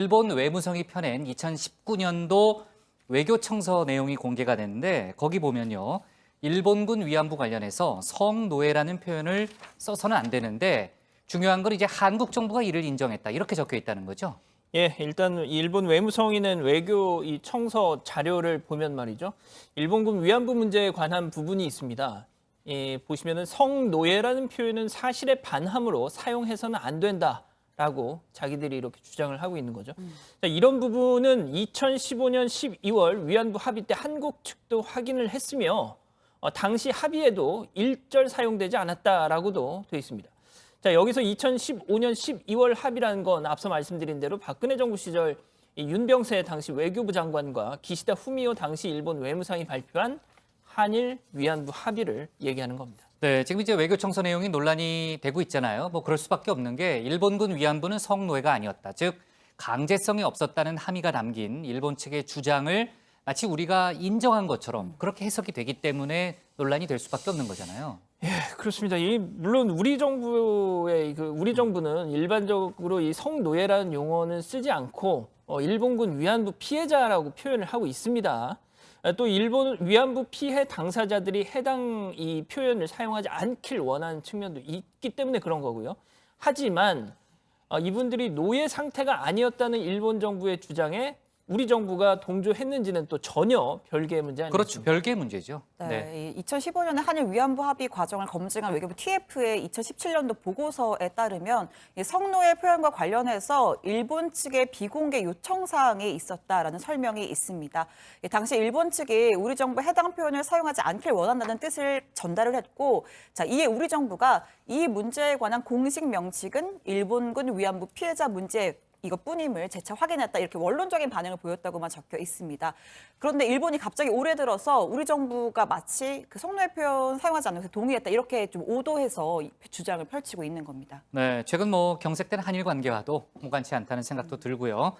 일본 외무성이 펴낸 2019년도 외교청서 내용이 공개가 됐는데 거기 보면요. 일본군 위안부 관련해서 성노예라는 표현을 써서는 안 되는데 중요한 건 이제 한국 정부가 이를 인정했다. 이렇게 적혀 있다는 거죠. 예, 일단 일본 외무성이 낸 외교 이 청서 자료를 보면 말이죠. 일본군 위안부 문제에 관한 부분이 있습니다. 보시면은 성노예라는 표현은 사실에 반함으로 사용해서는 안 된다라고 자기들이 이렇게 주장을 하고 있는 거죠. 자, 이런 부분은 2015년 12월 위안부 합의 때 한국 측도 확인을 했으며 당시 합의에도 일절 사용되지 않았다라고도 되어 있습니다. 자, 여기서 2015년 12월 합의라는 건 앞서 말씀드린 대로 박근혜 정부 시절 이 윤병세 당시 외교부 장관과 기시다 후미오 당시 일본 외무상이 발표한 한일 위안부 합의를 얘기하는 겁니다. 네, 지금 이제 외교청서 내용이 논란이 되고 있잖아요. 뭐 그럴 수밖에 없는 게 일본군 위안부는 성노예가 아니었다. 즉 강제성이 없었다는 함의가 담긴 일본 측의 주장을 마치 우리가 인정한 것처럼 그렇게 해석이 되기 때문에 논란이 될 수밖에 없는 거잖아요. 예, 그렇습니다. 물론 우리 정부는 일반적으로 이 성노예라는 용어는 쓰지 않고 일본군 위안부 피해자라고 표현을 하고 있습니다. 또 일본 위안부 피해 당사자들이 해당 이 표현을 사용하지 않길 원하는 측면도 있기 때문에 그런 거고요. 하지만 이분들이 노예 상태가 아니었다는 일본 정부의 주장에 우리 정부가 동조했는지는 또 전혀 별개의 문제 아니겠습니까? 그렇죠. 별개의 문제죠. 네, 2015년에 한일 위안부 합의 과정을 검증한 외교부 TF의 2017년도 보고서에 따르면 이 성노예 표현과 관련해서 일본 측의 비공개 요청 사항이 있었다라는 설명이 있습니다. 당시 일본 측이 우리 정부 해당 표현을 사용하지 않길 원한다는 뜻을 전달을 했고, 자, 이에 우리 정부가 이 문제에 관한 공식 명칭은 일본군 위안부 피해자 문제 이것뿐임을 재차 확인했다 이렇게 원론적인 반응을 보였다고만 적혀 있습니다. 그런데 일본이 갑자기 올해 들어서 우리 정부가 마치 그 성노예 표현 사용하지 않는 것에 동의했다 이렇게 좀 오도해서 주장을 펼치고 있는 겁니다. 네, 최근 뭐 경색된 한일 관계와도 무관치 않다는 생각도 들고요.